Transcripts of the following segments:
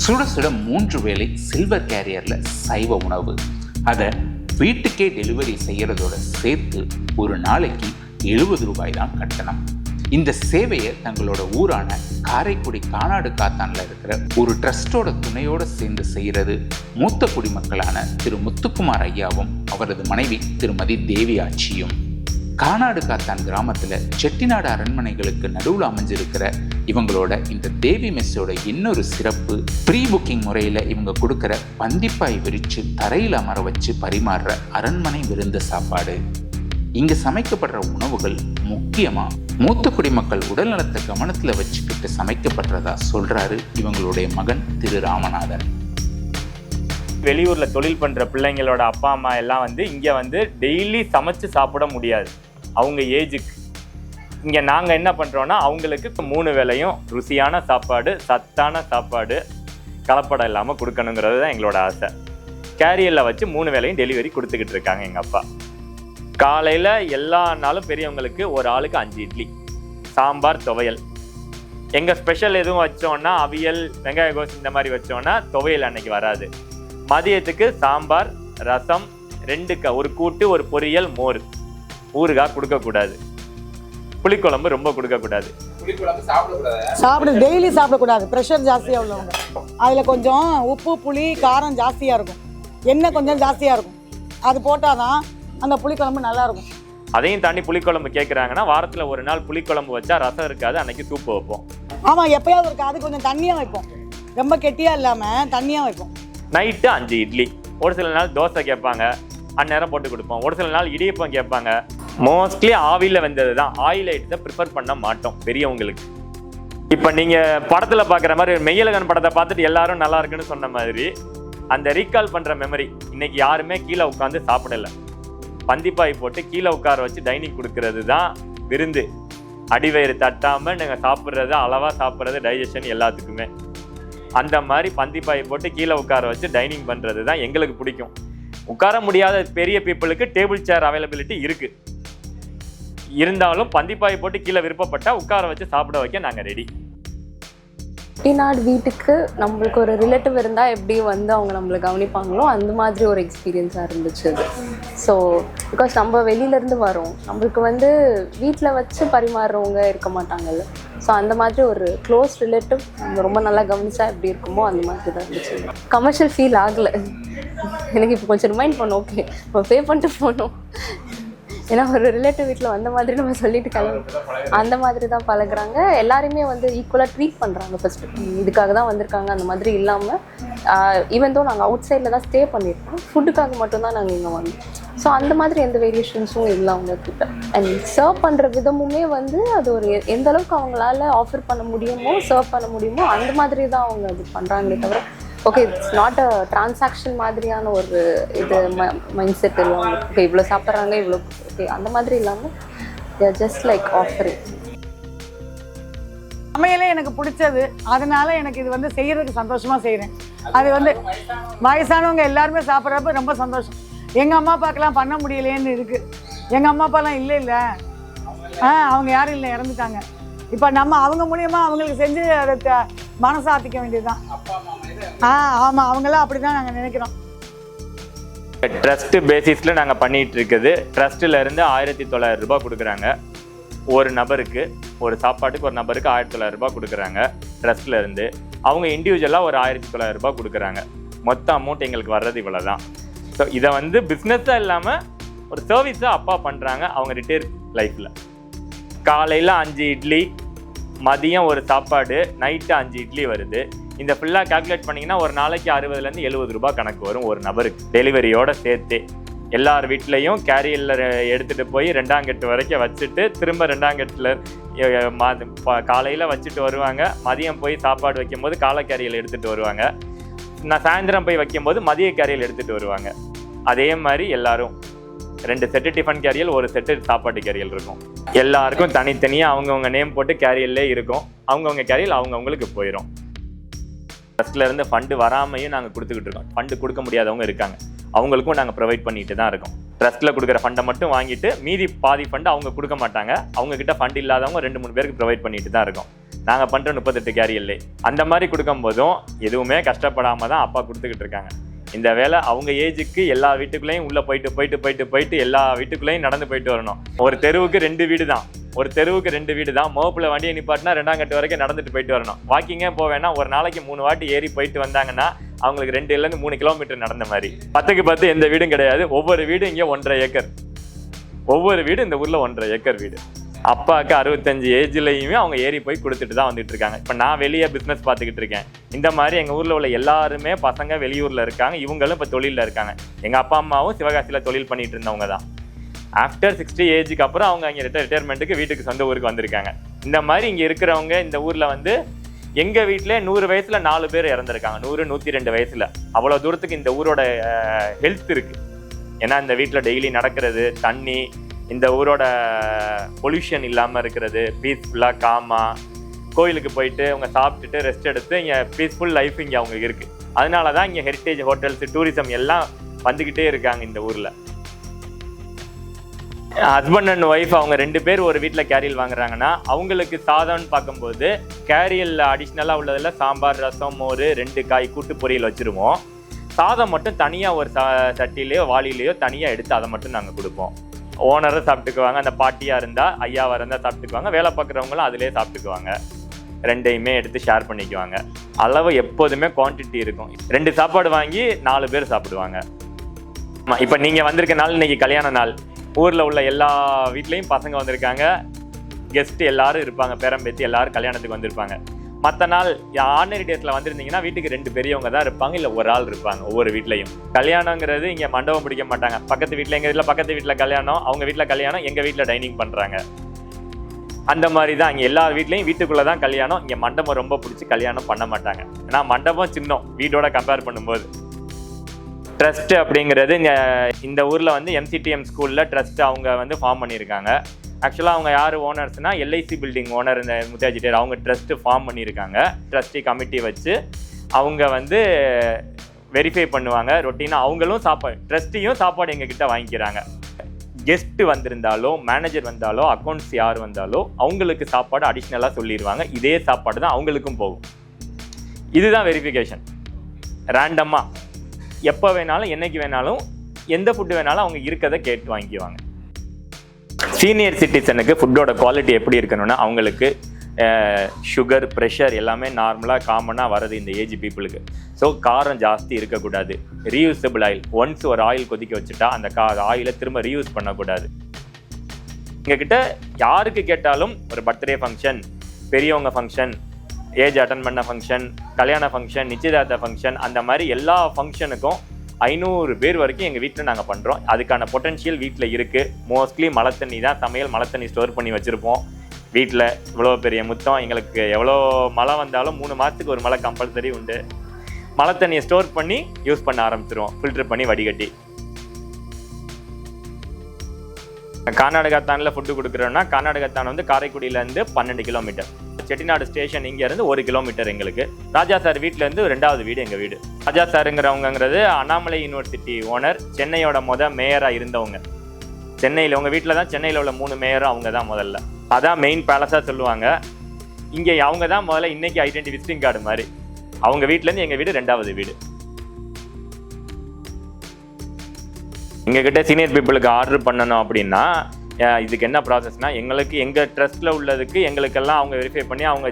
சுட சுட 3 வேளை சில்வர் கேரியர்ல சைவ உணவு. அதை வீட்டுக்கே டெலிவரி செய்யறதோட சேர்த்து ஒரு நாளைக்கு 70 ரூபாய் தான் கட்டணம். இந்த சேவையை தங்களோட ஊரான காரைக்குடி கானாடு காத்தான்ல இருக்கிற ஒரு ட்ரஸ்டோட துணையோட சேர்ந்து செய்யறது மூத்த குடிமக்களான திரு முத்துக்குமார் ஐயாவும் அவரது மனைவி திருமதி தேவி ஆச்சியும். கானாடு காத்தான் கிராமத்துல செட்டிநாடு அரண்மனைகளுக்கு நடுவில் அமைஞ்சிருக்கிற இவங்களோட இந்த தேவி மெஸ்ஸோட இன்னொரு சிறப்பு, ப்ரீ புக்கிங் முறையில இவங்க கொடுக்கிற பந்திப்பாய் விரிச்சு தரையில் அமர வச்சு பரிமாறுற அரண்மனை விருந்து சாப்பாடு. இங்க சமைக்கப்படுற உணவுகள் முக்கியமா மூத்த குடிமக்கள் உடல் நலத்தை கவனத்துல வச்சுக்கிட்டு சமைக்கப்படுறதா சொல்றாரு இவங்களுடைய மகன் திரு ராமநாதன். வெளியூர்ல தொழில் பண்ற பிள்ளைங்களோட அப்பா அம்மா எல்லாம் இங்க டெய்லி சமைச்சு சாப்பிட முடியாது அவங்க ஏஜுக்கு. இங்க நாங்க என்ன பண்றோம்னா அவங்களுக்கு 3 வேளையும் ருசியான சாப்பாடு, சத்தான சாப்பாடு, கலப்படம் இல்லாம கொடுக்கணுங்கிறது தான் எங்களோட ஆசை. கேரியர்ல வச்சு 3 வேளையும் டெலிவரி கொடுத்துக்கிட்டு இருக்காங்க எங்க அப்பா. காலையில எல்லா நாளும் பெரியவங்களுக்கு ஒரு ஆளுக்கு 5 இட்லி, சாம்பார், துவையல். எங்க ஸ்பெஷல் எதுவும் வச்சோம்னா அவியல், வெங்காய கோஸ் இந்த மாதிரி வச்சோம்னா துவையல் அன்னைக்கு வராது. மதியத்துக்கு சாம்பார், ரசம், 2 ஒரு கூட்டு, ஒரு பொரியல், மோர். ஊறுகாய் கொடுக்கக்கூடாது. புளிக்குழம்பு ரொம்ப கொடுக்கக்கூடாது. டெய்லி சாப்பிடக்கூடாது. ப்ரெஷர் ஜாஸ்தியாக உள்ளவங்க அதில் கொஞ்சம் உப்பு, புளி, காரம் ஜாஸ்தியாக இருக்கும், எண்ணெய் கொஞ்சம் ஜாஸ்தியாக இருக்கும். அது போட்டால் தான் அந்த புளிக்குழம்பு நல்லா இருக்கும். அதையும் தாண்டி புளிக்குழம்பு கேட்குறாங்கன்னா வாரத்தில் ஒரு நாள் புளிக்குழம்பு வச்சா ரசம் இருக்காது, அன்னைக்கு சூப்பு வைப்போம். ஆமாம், எப்பயாவது இருக்கு. அது கொஞ்சம் தண்ணியாக வைப்போம், ரொம்ப கெட்டியாக இல்லாமல் தண்ணியாக வைப்போம். நைட்டு 5 இட்லி. ஒரு சில நாள் தோசை கேட்பாங்க, அந்நேரம் போட்டு கொடுப்போம். ஒரு சில நாள் இடியப்பம் கேட்பாங்க. மோஸ்ட்லி ஆவியில் வெந்தது தான், ஆயில் ஐட்டத்தை ப்ரிஃபர் பண்ண மாட்டோம் பெரியவங்களுக்கு. இப்போ நீங்கள் படத்தில் பார்க்குற மாதிரி மெய்யழகன் படத்தை பார்த்துட்டு எல்லாரும் நல்லா இருக்குன்னு சொன்ன மாதிரி அந்த ரீகால் பண்ணுற மெமரி. இன்னைக்கு யாருமே கீழே உட்காந்து சாப்பிடலை. பந்திப்பாய் போட்டு கீழே உட்கார வச்சு டைனிங் கொடுக்கறது தான் விருந்து. அடிவயிறு தட்டாமல் நீங்கள் சாப்பிட்றது, அளவாக சாப்பிட்றது, டைஜஷன் எல்லாத்துக்குமே. அந்த மாதிரி பந்திப்பாய் போட்டு கீழே உட்கார வச்சு டைனிங் பண்ணுறது தான் எங்களுக்கு பிடிக்கும். உட்கார முடியாத பெரிய பீப்புளுக்கு டேபிள் சேர் அவைலபிலிட்டி இருக்குது. இருந்தாலும் பந்திப்பாய் போட்டு கீழே விருப்பப்பட்டால் உட்கார வச்சு சாப்பிட வைக்க நாங்கள் ரெடி. செட்டிநாடு வீட்டுக்கு நம்மளுக்கு ஒரு ரிலேட்டிவ் இருந்தால் எப்படி அவங்க நம்மளை கவனிப்பாங்களோ அந்த மாதிரி ஒரு எக்ஸ்பீரியன்ஸாக இருந்துச்சு அது. ஸோ பிகாஸ் நம்ம வெளியிலேருந்து வரோம், நம்மளுக்கு வீட்டில் வச்சு பரிமாறுறவங்க இருக்க மாட்டாங்கல்ல. ஸோ அந்த மாதிரி ஒரு க்ளோஸ் ரிலேட்டிவ் நம்ம ரொம்ப நல்லா கவனிச்சா எப்படி இருக்குமோ அந்த மாதிரி தான் இருந்துச்சு. கமர்ஷியல் ஃபீல் ஆகலை எனக்கு. இப்போ கொஞ்சம் ரிமைண்ட் பண்ணோம், ஓகே இப்போ பே பண்ணிட்டு போகணும். ஏன்னா ஒரு ரிலேட்டிவ் வீட்டில் வந்த மாதிரி நம்ம சொல்லிட்டு அந்த மாதிரி தான் பழகுறாங்க. எல்லாருமே ஈக்குவலாக ட்ரீட் பண்ணுறாங்க. ஃபர்ஸ்ட் இதுக்காக தான் வந்திருக்காங்க அந்த மாதிரி இல்லாமல், ஈவன் தோ நாங்கள் அவுட் சைடில் தான் ஸ்டே பண்ணியிருக்கோம், ஃபுட்டுக்காக மட்டும்தான் நாங்கள் இங்கே வந்தோம். ஸோ அந்த மாதிரி எந்த வேரியேஷன்ஸும் இல்லை அவங்கக்கிட்ட. அண்ட் சர்வ் பண்ணுற விதமுமே அது ஒரு எந்த அளவுக்கு அவங்களால ஆஃபர் பண்ண முடியுமோ, சர்வ் பண்ண முடியுமோ அந்த மாதிரி தான் அவங்க அது பண்ணுறாங்களே தவிர, okay it's not a transaction மாதிரியான ஒரு இது மைண்ட் செட் இல்லாமல், ஓகே இவ்வளோ சாப்பிட்றாங்க இவ்வளோ ஓகே அந்த மாதிரி இல்லாமல் தேர் ஜஸ்ட் லைக் ஆஃபரிங். சமையலே எனக்கு பிடிச்சது, அதனால எனக்கு இது செய்யறதுக்கு சந்தோஷமா செய்கிறேன். அது வயசானவங்க எல்லாருமே சாப்பிட்றப்ப ரொம்ப சந்தோஷம். எங்கள் அம்மா அப்பாக்கெல்லாம் பண்ண முடியலேன்னு இருக்கு. எங்கள் அம்மா அப்பாலாம் இல்லை அவங்க யாரும் இல்லை, இறந்துட்டாங்க. இப்போ நம்ம அவங்க மூலியமா அவங்களுக்கு செஞ்சு அதை மனசாத்திக்க வேண்டியதுதான். ஆமாம், அவங்களாம் அப்படி தான் நாங்கள் நினைக்கிறோம். ட்ரஸ்ட் பேசிஸில் நாங்கள் பண்ணிகிட்டு இருக்குது. ட்ரஸ்ட்டில் இருந்து 1900 ரூபாய் கொடுக்குறாங்க ஒரு நபருக்கு. ஒரு சாப்பாட்டுக்கு ஒரு நபருக்கு 1900 ரூபாய் கொடுக்குறாங்க ட்ரஸ்ட்டில் இருந்து. அவங்க இண்டிவிஜுவலாக ஒரு 1900 ரூபாய் கொடுக்குறாங்க. மொத்த அமௌண்ட் எங்களுக்கு வர்றது இவ்வளோ தான். ஸோ இதை பிஸ்னஸாக இல்லாமல் ஒரு சர்வீஸாக அப்பா பண்ணுறாங்க அவங்க ரிட்டையர் லைஃப்பில். காலையில் 5 இட்லி, மதியம் ஒரு சாப்பாடு, நைட்டு 5 இட்லி வருது. இந்த ஃபுல்லாக கால்குலேட் பண்ணிங்கன்னா ஒரு நாளைக்கு 60லேருந்து 70 ரூபாய் கணக்கு வரும் ஒரு நபருக்கு டெலிவரியோடு சேர்த்து. எல்லார் வீட்லேயும் கேரியரில் எடுத்துகிட்டு போய் 2ஆம் கட்டு வரைக்கும் வச்சுட்டு திரும்ப 2ஆம் கட்டில் காலையில் வச்சுட்டு வருவாங்க. மதியம் போய் சாப்பாடு வைக்கும்போது காலை கேரியல் எடுத்துகிட்டு வருவாங்க. நான் சாயந்தரம் போய் வைக்கும்போது மதிய கேரியல் எடுத்துகிட்டு வருவாங்க. அதே மாதிரி எல்லாரும் 2 செட்டு டிஃபன் கேரியல், 1 செட்டு சாப்பாட்டு கேரியல் இருக்கும். எல்லாருக்கும் தனித்தனியாக அவங்கவுங்க நேம் போட்டு கேரியல்லே இருக்கும். அவங்கவுங்க கேரியல் அவங்கவுங்களுக்கு போயிடும். ட்ரஸ்ட்லேருந்து ஃபண்டு வராமையும் நாங்கள் கொடுத்துக்கிட்டு இருக்கோம். ஃபண்டு கொடுக்க முடியாதவங்க இருக்காங்க, அவங்களுக்கும் நாங்கள் ப்ரொவைட் பண்ணிட்டு தான் இருக்கோம். ட்ரஸ்ட்டில் கொடுக்குற ஃபண்டை மட்டும் வாங்கிட்டு மீதி பாதி ஃபண்டு அவங்க கொடுக்க மாட்டாங்க. அவங்கக்கிட்ட ஃபண்ட் இல்லாதவங்க 2-3 பேருக்கு ப்ரொவைட் பண்ணிட்டு தான் இருக்கோம். நாங்கள் பண்ணுற 38 கேரியல்லே. அந்த மாதிரி கொடுக்கும் போதும் எதுவுமே கஷ்டப்படாமல் தான் அப்பா கொடுத்துக்கிட்டு இருக்காங்க. இந்த வேலை அவங்க ஏஜுக்கு எல்லா வீட்டுக்குள்ளேயும் உள்ளே போயிட்டு எல்லா வீட்டுக்குள்ளேயும் நடந்து போயிட்டு வரணும். ஒரு தெருவுக்கு 2 வீடு தான். மோப்பில் வண்டியை நிப்பாட்டினா 2ஆம் கட்டு வரைக்கும் நடந்துட்டு போயிட்டு வரணும். வாக்கிங்கே போவேன்னா ஒரு நாளைக்கு 3 வாட்டி ஏறி போயிட்டு வந்தாங்கன்னா அவங்களுக்கு 2 3 கிலோமீட்டர் நடந்த மாதிரி. 10க்கு 10 எந்த வீடும் கிடையாது. ஒவ்வொரு வீடும் இங்கே 1.5 ஏக்கர். ஒவ்வொரு வீடு இந்த ஊரில் 1.5 ஏக்கர் வீடு. அப்பாவுக்கு 65 ஏஜ்லையுமே அவங்க ஏறி போய் கொடுத்துட்டு தான் வந்துட்டு இருக்காங்க. இப்போ நான் வெளியே பிஸ்னஸ் பார்த்துக்கிட்டு இருக்கேன். இந்த மாதிரி எங்கள் ஊரில் உள்ள எல்லாருமே பசங்க வெளியூரில் இருக்காங்க. இவங்களும் இப்போ தொழிலில் இருக்காங்க. எங்கள் அப்பா அம்மாவும் சிவகாசியில் தொழில் பண்ணிட்டு இருந்தவங்க தான். ஆஃப்டர் 60 ஏஜுக்கு அப்புறம் அவங்க அங்கே ரிட்டையர்மெண்ட்டுக்கு வீட்டுக்கு சொந்த ஊருக்கு வந்திருக்காங்க. இந்த மாதிரி இங்கே இருக்கிறவங்க இந்த ஊரில் வந்து எங்கள் வீட்டிலே 100 வயசுல 4 பேர் இறந்துருக்காங்க. 100 102 வயசுல. அவ்வளோ தூரத்துக்கு இந்த ஊரோட ஹெல்த் இருக்குது. ஏன்னா இந்த வீட்டில் டெய்லி நடக்கிறது, தண்ணி, இந்த ஊரோட பொல்யூஷன் இல்லாமல் இருக்கிறது, பீஸ்ஃபுல்லாக காமாக கோயிலுக்கு போயிட்டு அவங்க சாப்பிட்டுட்டு ரெஸ்ட் எடுத்து இங்கே பீஸ்ஃபுல் லைஃப் இங்கே அவங்களுக்கு இருக்குது. அதனால தான் இங்கே ஹெரிட்டேஜ் ஹோட்டல்ஸ், டூரிசம் எல்லாம் வந்துக்கிட்டே இருக்காங்க இந்த ஊரில். ஹஸ்பண்ட் அண்ட் ஒய்ஃப் அவங்க 2 பேர் ஒரு வீட்டில் கேரியல் வாங்குறாங்கன்னா அவங்களுக்கு சாதம்னு பார்க்கும்போது கேரியல் அடிஷ்னலாக உள்ளதில் சாம்பார், ரசம், மோர், 2 காய், கூட்டு பொரியல் வச்சுருவோம். சாதம் மட்டும் தனியாக ஒரு சட்டிலேயோ வாளிலேயோ தனியாக எடுத்து அதை மட்டும் நாங்கள் கொடுப்போம். ஓனரை சாப்பிட்டுக்குவாங்க. அந்த பாட்டியாக இருந்தால், ஐயாவாக இருந்தால் சாப்பிட்டுக்குவாங்க. வேலை பார்க்குறவங்களும் அதிலே சாப்பிட்டுக்குவாங்க. 2யுமே எடுத்து ஷேர் பண்ணிக்குவாங்க. அளவு எப்போதுமே குவான்டிட்டி இருக்கும். 2 சாப்பாடு வாங்கி 4 பேர் சாப்பிடுவாங்க. இப்போ நீங்கள் வந்திருக்க நாள் இன்னைக்கு கல்யாண நாள். ஊரில் உள்ள எல்லா வீட்லேயும் பசங்க வந்திருக்காங்க, கெஸ்ட்டு எல்லாரும் இருப்பாங்க, பேரம்பேத்தி எல்லாரும் கல்யாணத்துக்கு வந்திருப்பாங்க. மற்ற நாள் ஆர்டினரி டேஸில் வந்திருந்தீங்கன்னா வீட்டுக்கு 2 பெரியவங்க தான் இருப்பாங்க, இல்லை ஒரு ஆள் இருப்பாங்க ஒவ்வொரு வீட்லையும். கல்யாணங்கிறது இங்கே மண்டபம் பிடிக்க மாட்டாங்க. பக்கத்து வீட்டில், எங்கள் வீட்டில் பக்கத்து வீட்டில் கல்யாணம், அவங்க வீட்டில் கல்யாணம், எங்கள் வீட்டில் டைனிங் பண்ணுறாங்க. அந்த மாதிரி தான் இங்கே எல்லார் வீட்லேயும் வீட்டுக்குள்ளே தான் கல்யாணம். இங்கே மண்டபம் ரொம்ப பிடிச்சி கல்யாணம் பண்ண மாட்டாங்க. ஏன்னா மண்டபம் சின்னம் வீடோட கம்பேர் பண்ணும்போது. ட்ரஸ்ட் அப்படிங்கிறது இந்த ஊரில் வந்து MCTM ஸ்கூலில் ட்ரஸ்ட் அவங்க வந்து ஃபார்ம் பண்ணியிருக்காங்க. ஆக்சுவலாக அவங்க யார் ஓனர்ஸ்னால் LIC பில்டிங் ஓனர் இந்த முத்தாஜிட்டேர். அவங்க ட்ரஸ்ட்டு ஃபார்ம் பண்ணியிருக்காங்க. ட்ரஸ்டி கமிட்டி வச்சு அவங்க வந்து வெரிஃபை பண்ணுவாங்க ரொட்டீனாக. அவங்களும் சாப்பாடு, ட்ரஸ்டியும் சாப்பாடு எங்ககிட்ட வாங்கிக்கிறாங்க. கெஸ்ட்டு வந்திருந்தாலோ, மேனேஜர் வந்தாலோ, அக்கௌண்ட்ஸ் யார் வந்தாலோ அவங்களுக்கு சாப்பாடு அடிஷ்னலாக சொல்லிடுவாங்க. இதே சாப்பாடு தான் அவங்களுக்கும் போகும். இதுதான் வெரிஃபிகேஷன். ரேண்டமாக எப்போ வேணாலும், என்னைக்கு வேணாலும், எந்த ஃபுட்டு வேணாலும் அவங்க இருக்கிறத கேட்டு வாங்கிக்குவாங்க. சீனியர் சிட்டிசனுக்கு ஃபுட்டோட குவாலிட்டி எப்படி இருக்கணும்னா அவங்களுக்கு சுகர், ப்ரெஷர் எல்லாமே நார்மலாக காமனாக வர்றது இந்த ஏஜ் பீப்புளுக்கு. ஸோ காரம் ஜாஸ்தி இருக்கக்கூடாது. ரீயூசபிள் ஆயில், ஒன்ஸ் ஒரு ஆயில் கொதிக்க வச்சுட்டா அந்த ஆயிலை திரும்ப ரீயூஸ் பண்ணக்கூடாது. எங்ககிட்ட யாருக்கு கேட்டாலும் ஒரு பர்த்டே ஃபங்க்ஷன், பெரியவங்க ஃபங்க்ஷன், ஏஜ் அட்டன் பண்ண ஃபங்க்ஷன், கல்யாண ஃபங்க்ஷன், நிச்சயதார்த்த ஃபங்க்ஷன், அந்த மாதிரி எல்லா ஃபங்க்ஷனுக்கும் 500 பேர் வரைக்கும் எங்கள் வீட்டில் நாங்கள் பண்ணுறோம். அதுக்கான பொட்டன்ஷியல் வீட்டில் இருக்குது. மோஸ்ட்லி மழை தண்ணி தான் சமையல். மழை தண்ணி ஸ்டோர் பண்ணி வச்சுருப்போம் வீட்டில். இவ்வளோ பெரிய முத்தம். எங்களுக்கு எவ்வளோ மழை வந்தாலும் 3 மாதத்துக்கு ஒரு மழை கம்பல்சரி உண்டு. மழை தண்ணியை ஸ்டோர் பண்ணி யூஸ் பண்ண ஆரம்பிச்சிருவோம், ஃபில்டர் பண்ணி வடிகட்டி. கர்நாடகாத்தானில் ஃபுட்டு கொடுக்குறோன்னா கர்நாடகாத்தான் வந்து காரைக்குடியிலேருந்து 12 கிலோமீட்டர். செட்டிநாடு ஸ்டேஷன் இங்கேருந்து 1 கிலோமீட்டர் எங்களுக்கு. ராஜா சார் வீட்டிலேருந்து 2வது வீடு எங்கள் வீடு. ராஜா சாருங்கிறவங்கிறது அண்ணாமலை யூனிவர்சிட்டி ஓனர், சென்னையோட மேயராக இருந்தவங்க. சென்னையில் உங்கள் வீட்டில் தான் சென்னையில் உள்ள 3 மேயரும் அவங்க தான் முதல்ல. அதான் மெயின் பேலஸாக சொல்லுவாங்க. இங்கே அவங்க தான் முதல்ல இன்னைக்கு ஐடென்டி விசிட்டிங் கார்டு மாதிரி. அவங்க வீட்டிலேருந்து எங்கள் வீடு 2வது வீடு. எங்ககிட்ட சீனியர் பீப்புளுக்கு ஆர்டர் பண்ணணும் அப்படின்னா இதுக்கு என்ன ப்ராசஸ்னால், எங்களுக்கு எங்கள் ட்ரஸ்ட்டில் உள்ளதுக்கு எங்களுக்கெல்லாம் அவங்க வெரிஃபை பண்ணி அவங்க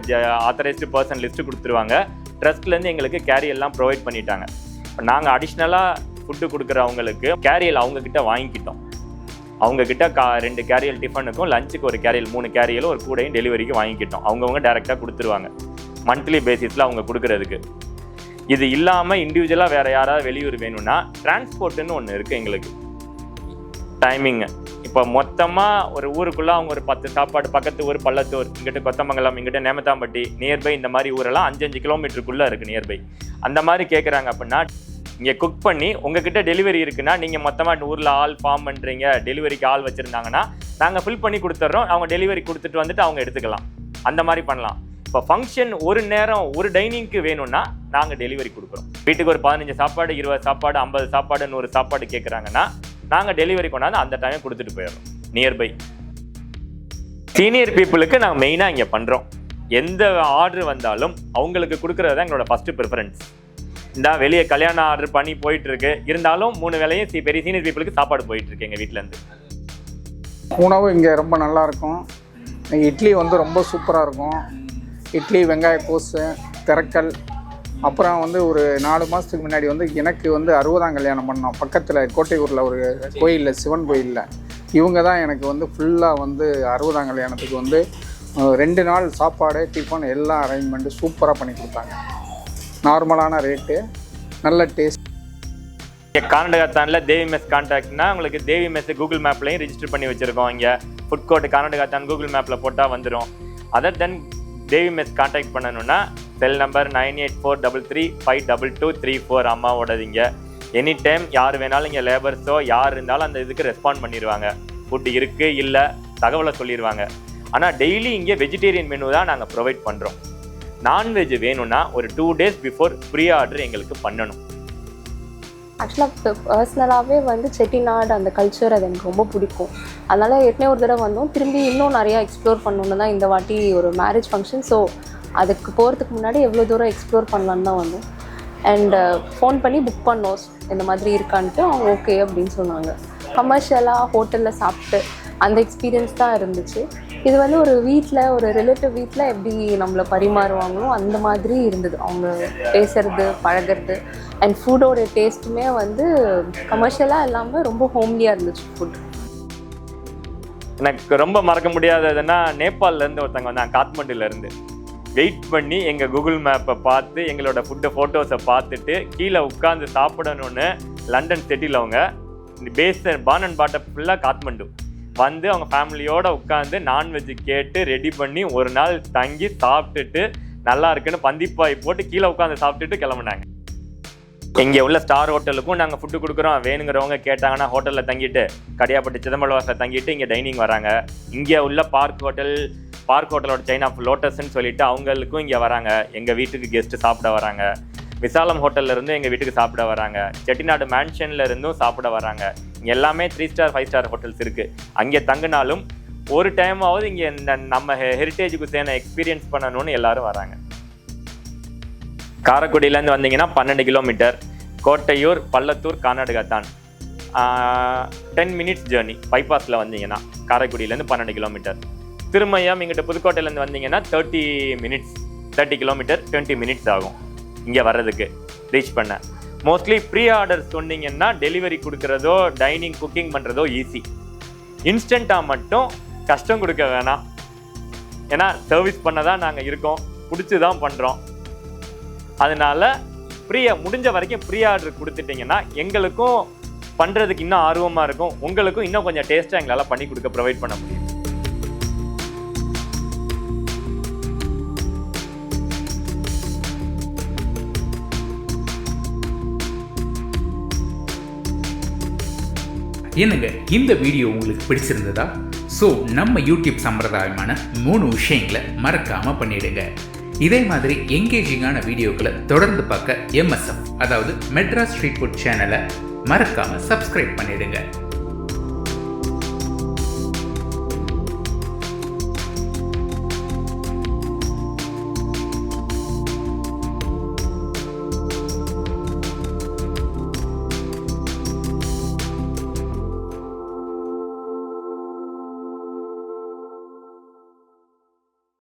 ஆத்தரைஸ்டு பர்சன் லிஸ்ட்டு கொடுத்துருவாங்க. ட்ரஸ்ட்லேருந்து எங்களுக்கு கேரியெல்லாம் ப்ரொவைட் பண்ணிட்டாங்க. இப்போ நாங்கள் அடிஷ்னலாக ஃபுட்டு கொடுக்குறவங்களுக்கு கேரியல் அவங்கக்கிட்ட வாங்கிக்கிட்டோம். அவங்கக்கிட்ட 2 கேரியல் டிஃபனுக்கும், லஞ்சுக்கு ஒரு கேரியல், 3 கேரியலும் ஒரு கூடையும் டெலிவரிக்கு வாங்கிக்கிட்டோம். அவங்கவுங்க டேரெக்டாக கொடுத்துருவாங்க மந்த்லி பேசிஸில் அவங்க கொடுக்குறதுக்கு. இது இல்லாமல் இண்டிவிஜுவலாக வேறு யாராவது வெளியூர் வேணும்னா டிரான்ஸ்போர்ட்டுன்னு ஒன்று இருக்குது எங்களுக்கு. டைமிங்கு இப்போ மொத்தமாக ஒரு ஊருக்குள்ளே அவங்க ஒரு 10 சாப்பாடு, பக்கத்து ஊர் பள்ளத்தூர், இங்கிட்ட கொத்தமங்கலம், இங்கிட்ட நேமத்தாம்பட்டி, நியர்பை இந்த மாதிரி ஊரெல்லாம் 5-5 கிலோமீட்டருக்குள்ளே இருக்குது நியர்பை. அந்த மாதிரி கேட்குறாங்க அப்படின்னா இங்கே குக் பண்ணி உங்ககிட்ட டெலிவரி இருக்குன்னா, நீங்கள் மொத்தமாக ஊரில் ஆள் ஃபார்ம் பண்ணுறீங்க, டெலிவரிக்கு ஆள் வச்சுருந்தாங்கன்னா நாங்கள் ஃபில் பண்ணி கொடுத்துட்றோம். அவங்க டெலிவரி கொடுத்துட்டு வந்துட்டு அவங்க எடுத்துக்கலாம். அந்த மாதிரி பண்ணலாம். இப்போ ஃபங்க்ஷன் ஒரு நேரம் ஒரு டைனிங்க்கு வேணும்னா நாங்கள் டெலிவரி கொடுக்குறோம். வீட்டுக்கு ஒரு 15 சாப்பாடு, 20 சாப்பாடு, 50 சாப்பாடு, 100 சாப்பாடு கேட்குறாங்கன்னா நாங்கள் டெலிவரி கொண்டாந்து அந்த டைம் கொடுத்துட்டு போயிடுறோம் நியர்பை. சீனியர் பீப்புளுக்கு நாங்கள் மெயினாக இங்கே பண்ணுறோம். எந்த ஆர்டர் வந்தாலும் அவங்களுக்கு கொடுக்கறது தான் எங்களோட ஃபஸ்ட்டு ப்ரிஃபரன்ஸ். இந்த வெளியே கல்யாணம் ஆர்டர் பண்ணி போயிட்டுருக்கு, இருந்தாலும் 3 வேளையும் பெரிய சீனியர் பீப்புளுக்கு சாப்பாடு போயிட்டுருக்கு எங்கள் வீட்டிலேருந்து. உணவு இங்கே ரொம்ப நல்லாயிருக்கும். இட்லி வந்து ரொம்ப சூப்பராக இருக்கும். இட்லி, வெங்காய கோஸு, திரக்கல். அப்புறம் வந்து ஒரு 4 மாதத்துக்கு முன்னாடி வந்து எனக்கு வந்து 60ஆம் கல்யாணம் பண்ணோம். பக்கத்தில் கோட்டையூரில் ஒரு கோயிலில், சிவன் கோயிலில். இவங்க தான் எனக்கு வந்து ஃபுல்லாக வந்து 60ஆம் கல்யாணத்துக்கு வந்து 2 நாள் சாப்பாடு, டிஃபன் எல்லாம் அரேஞ்ச்மெண்ட்டு சூப்பராக பண்ணி கொடுத்தாங்க. நார்மலான ரேட்டு, நல்ல டேஸ்ட். இங்கே கர்நாடகாத்தானில் தேவி மெஸ் கான்டாக்ட்னா உங்களுக்கு தேவி மெஸ் கூகுள் மேப்லையும் ரிஜிஸ்டர் பண்ணி வச்சுருக்கோம். இங்கே ஃபுட் கோர்ட் கர்நாடகாத்தான் கூகுள் மேப்பில் போட்டால் வந்துடும். அதர் தென் தேவி மெஸ் கான்டாக்ட் பண்ணணுன்னா செல் நம்பர் 9843352234 அம்மாவோடது. இங்கே எனி டைம் யார் வேணாலும் இங்கே லேபர்ஸோ யார் இருந்தாலும் அந்த இதுக்கு ரெஸ்பாண்ட் பண்ணிடுவாங்க. ஃபுட்டு இருக்குது இல்லை தகவலை சொல்லிடுவாங்க. ஆனால் டெய்லி இங்கே வெஜிடேரியன் மெனு தான் நாங்கள் ப்ரொவைட் பண்ணுறோம். நான்வெஜ் வேணும்னா ஒரு 2 days பிஃபோர் ப்ரீ ஆர்டர் எங்களுக்கு பண்ணணும். ஆக்சுவலாக பர்சனலாகவே வந்து செட்டிநாடு அந்த கல்ச்சர் அது எனக்கு ரொம்ப பிடிக்கும். அதனால் ஏற்கனவே ஒரு தடவை வந்தோம், திரும்பி இன்னும் நிறையா எக்ஸ்ப்ளோர் பண்ணணுன்னு தான் இந்த வாட்டி ஒரு மேரேஜ் ஃபங்க்ஷன். ஸோ அதுக்கு போகிறதுக்கு முன்னாடி எவ்வளோ தூரம் எக்ஸ்ப்ளோர் பண்ணலான்னு தான் வந்தோம். அண்ட் ஃபோன் பண்ணி புக் பண்ணோம் இந்த மாதிரி இருக்கான்ட்டு. அவங்க ஓகே அப்படின்னு சொன்னாங்க. கமர்ஷியலாக ஹோட்டலில் சாப்பிட்டு அந்த எக்ஸ்பீரியன்ஸ் தான் இருந்துச்சு. இது வந்து ஒரு வீட்டில், ஒரு ரிலேட்டிவ் வீட்டில் எப்படி நம்மளை பரிமாறுவாங்களோ அந்த மாதிரி இருந்தது. அவங்க பேசுறது, பழகிறது அண்ட் ஃபுட்டோட டேஸ்ட்டுமே வந்து கமர்ஷியலாக இல்லாமல் ரொம்ப ஹோம்லியாக இருந்துச்சு ஃபுட். எனக்கு ரொம்ப மறக்க முடியாததுன்னா நேபாளிலேருந்து ஒருத்தவங்க வந்தாங்க, காத்மண்டுலேருந்து. வெயிட் பண்ணி எங்கள் கூகுள் மேப்பை பார்த்து எங்களோட ஃபோட்டோஸை பார்த்துட்டு கீழே உட்காந்து சாப்பிடணுன்னு லண்டன் சிட்டியில் அவங்க பான் அண்ட் பாட்டை ஃபுல்லாக காத்மண்டு வந்து அவங்க ஃபேமிலியோடு உட்காந்து நான்வெஜ் கேட்டு ரெடி பண்ணி ஒரு நாள் தங்கி சாப்பிட்டுட்டு நல்லா இருக்குன்னு பந்திப்பாய் போட்டு கீழே உட்காந்து சாப்பிட்டுட்டு கிளம்புனாங்க. இங்கே உள்ள ஸ்டார் ஹோட்டலுக்கும் நாங்கள் ஃபுட்டு கொடுக்குறோம். வேணுங்கிறவங்க கேட்டாங்கன்னா ஹோட்டலில் தங்கிட்டு கடியாப்பட்டு சிதம்பரவாசல் தங்கிட்டு இங்கே டைனிங் வராங்க. இங்கே உள்ள பார்க் ஹோட்டலோட செயின் ஆஃப் லோட்டஸ்ன்னு சொல்லிட்டு அவங்களுக்கும் இங்கே வராங்க. எங்கள் வீட்டுக்கு கெஸ்ட்டு சாப்பிட வராங்க. விசாலம் ஹோட்டல்ல இருந்தும் எங்கள் வீட்டுக்கு சாப்பிட வராங்க. செட்டிநாடு மேன்ஷன்ல இருந்தும் சாப்பிட வராங்க. இங்கே எல்லாமே 3 star 5 star ஹோட்டல்ஸ் இருக்குது. அங்கே தங்கினாலும் ஒரு டைமாவது இங்கே நம்ம ஹெரிட்டேஜுக்கு சேர்ந்த எக்ஸ்பீரியன்ஸ் பண்ணணும்னு எல்லாரும் வராங்க. காரைக்குடியிலேருந்து வந்தீங்கன்னா 12 கிலோமீட்டர். கோட்டையூர், பள்ளத்தூர், கர்நாடகாத்தான் 10 minutes ஜேர்னி. பைபாஸில் வந்தீங்கன்னா காரைக்குடியிலேருந்து 12 கிலோமீட்டர். திருமயம் இங்கிட்ட புதுக்கோட்டையிலேருந்து வந்தீங்கன்னா 30 கிலோமீட்டர் 20 minutes ஆகும் இங்கே வர்றதுக்கு, ரீச் பண்ண. மோஸ்ட்லி ப்ரீ ஆர்டர் சொன்னீங்கன்னா டெலிவரி கொடுக்குறதோ டைனிங் குக்கிங் பண்ணுறதோ ஈஸி. இன்ஸ்டண்ட்டாக மட்டும் கஷ்டம் கொடுக்க வேணாம். ஏன்னா சர்வீஸ் பண்ண தான் நாங்கள் இருக்கோம், பிடிச்சி தான் பண்ணுறோம். அதனால முடிஞ்ச வரைக்கும் ப்ரீ ஆர்டர் கொடுத்துட்டிங்கன்னா எங்களுக்கும் பண்ணுறதுக்கு இன்னும் ஆர்வமாக இருக்கும், உங்களுக்கும் இன்னும் கொஞ்சம் டேஸ்ட்டாக எங்களால் பண்ணி கொடுக்க ப்ரொவைட் பண்ண முடியும். என்னங்க, இந்த வீடியோ உங்களுக்கு பிடிச்சிருந்ததா? ஸோ நம்ம யூடியூப் சம்பிரதாயமான 3 விஷயங்களை மறக்காமல் பண்ணிடுங்க. இதே மாதிரி எங்கேஜிங்கான வீடியோக்களை தொடர்ந்து பார்க்க MSF, அதாவது மெட்ராஸ் ஸ்ட்ரீட் ஃபுட் சேனலை மறக்காமல் சப்ஸ்கிரைப் பண்ணிடுங்க.